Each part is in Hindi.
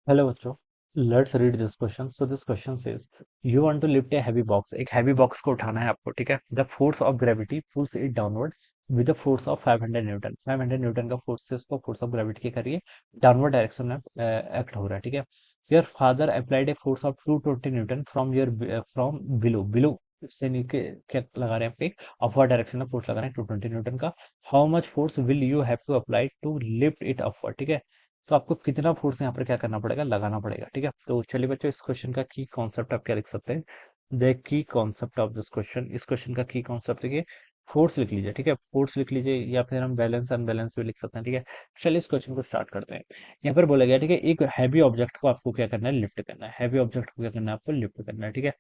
हेलो बच्चों, let's read this question. So this question says you want to lift a heavy box. एक हैवी बॉक्स को उठाना है आपको, ठीक है। The force of gravity pulls it downward with the force of 500 newton. 500 newton का फोर्स से उसको फोर्स ऑफ ग्रेविटी के करिए डाउनवर्ड डायरेक्शन में एक्ट हो रहा है, ठीक है। Your father applied a force of 220 Newton from your from below below से नीचे क्या लगा रहे हैं आप, एक अपवर्ड डायरेक्शन में फोर्स लगा रहे हैं 220 न्यूटन का। How much force will you have to apply to lift it upward, ठीक है। तो आपको कितना फोर्स यहाँ पर क्या करना पड़ेगा, लगाना पड़ेगा, ठीक है। तो चलिए बच्चों, इस क्वेश्चन का की कॉन्सेप्ट आप क्या लिख सकते हैं। The key concept of this question, इस क्वेश्चन का की कॉन्सेप्ट देखिए, फोर्स लिख लीजिए, ठीक है। फोर्स लिख लीजिए या फिर हम बैलेंस अनबैलेंस भी लिख सकते हैं, ठीक है। चलिए इस क्वेश्चन को स्टार्ट करते हैं। यहाँ पर बोला गया, ठीक है, एक हैवी ऑब्जेक्ट को आपको क्या करना है, लिफ्ट करना है। हैवी ऑब्जेक्ट को क्या करना है, आपको लिफ्ट करना है, ठीक है।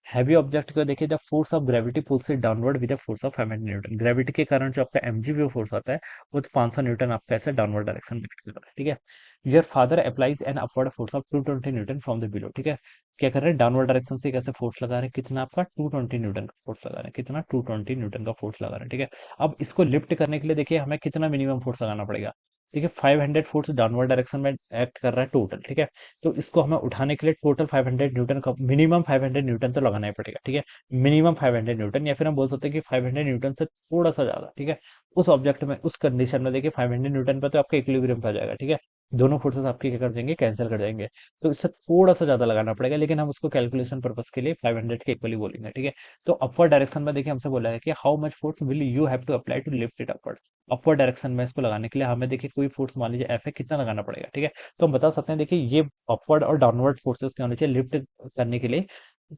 हैवी ऑब्जेक्ट को देखिए, the force of gravity pulls it downward with the force of 500 newton. Gravity के कारण जो आपका mgv फोर्स आता है, वो तो 500 न्यूटन आपका ऐसे डाउनवर्ड डायरेक्शन में कर रहा है, ठीक है। Your father applies an upward force of 220 Newton from the below, ठीक है। क्या कर रहे हैं, डाउनवर्ड डायरेक्शन से कैसे फोर्स लगा रहे हैं, कितना आपका 220 न्यूटन का फोर्स लगा रहे हैं, कितना 220 न्यूटन का फोर्स लगा रहे हैं, ठीक है। अब इसको लिफ्ट करने के लिए देखिए हमें कितना मिनिमम फोर्स लगाना पड़ेगा। देखिए 500 फोर्स डाउनवर्ड डायरेक्शन में एक्ट कर रहा है टोटल, ठीक है। तो इसको हमें उठाने के लिए टोटल 500 न्यूटन का मिनिमम 500 न्यूटन तो लगाना ही पड़ेगा, ठीक है। मिनिमम 500 न्यूटन, या फिर हम बोल सकते हैं कि 500 न्यूटन से थोड़ा सा ज्यादा, ठीक है। उस ऑब्जेक्ट में उस कंडीशन में देखिए 500 न्यूटन पे तो आपका इक्विलिब्रियम पे आ जाएगा, ठीक है। दोनों फोर्सेस आपके क्या कर देंगे, कैंसिल कर जाएंगे। तो इससे थोड़ा सा ज्यादा लगाना पड़ेगा, लेकिन हम उसको कैलकुलेशन पर्पस के लिए 500 के इक्वली बोलेंगे, ठीक है। तो अपवर्ड डायरेक्शन में देखिए हमसे बोला है कि how much force will you have to apply to lift it upward. Upward direction में इसको लगाने के लिए हमें देखिए कोई फोर्स मान लीजिए एफ है, कितना लगाना पड़ेगा, ठीक है। तो हम बता सकते हैं, देखिए ये अपवर्ड और डाउनवर्ड फोर्सेस क्या होने चाहिए लिफ्ट करने के लिए।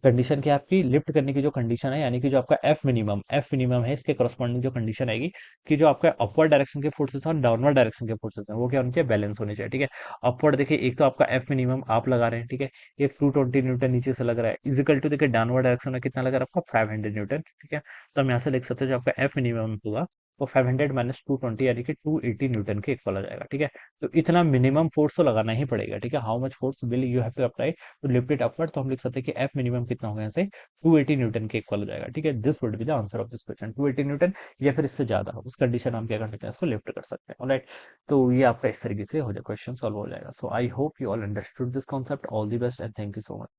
कंडीशन क्या है आपकी, लिफ्ट करने की जो कंडीशन है, यानी कि जो आपका एफ मिनिमम है, इसके करस्पॉन्डिंग जो कंडीशन आएगी कि जो आपका अपवर्ड डायरेक्शन के फोर्सेस और डाउनवर्ड डायरेक्शन के फोर्सेस हैं, वो क्या होने चाहिए, बैलेंस होने चाहिए, ठीक है। अपवर्ड देखिए, एक तो आपका एफ मिनिमम आप लगा रहे हैं, ठीक है। एक 220 न्यूटन नीचे से लग रहा है, इजिकल टू देखिए डाउनवर्ड डायरेक्शन में कितना लगा रहा है आपका 500 न्यूटन, ठीक है। तो हम यहाँ से लिख सकते हैं जो आपका एफ मिनिमम होगा वो 500 माइनस 220 यानी कि 280 न्यूटन के इक्वल आ जाएगा, ठीक है। तो इतना मिनिमम फोर्स तो लगाना ही पड़ेगा, ठीक है। How much force will you have to apply to lift it upward, तो हम लिख सकते हैं कि एफ मिनिमम कितना होगा, यहाँ से 280 न्यूटन के इक्वल हो जाएगा, ठीक है। This would be the answer of this question, 280 Newton या फिर इससे ज्यादा उस कंडीशन हम क्या कर सकते हैं, इसको लिफ्ट कर सकते हैं, ऑलराइट। तो ये आपका इस तरीके से हो जाए, क्वेश्चन सॉल्व हो जाएगा। So I hope you all understood this concept. All the best and thank you so much.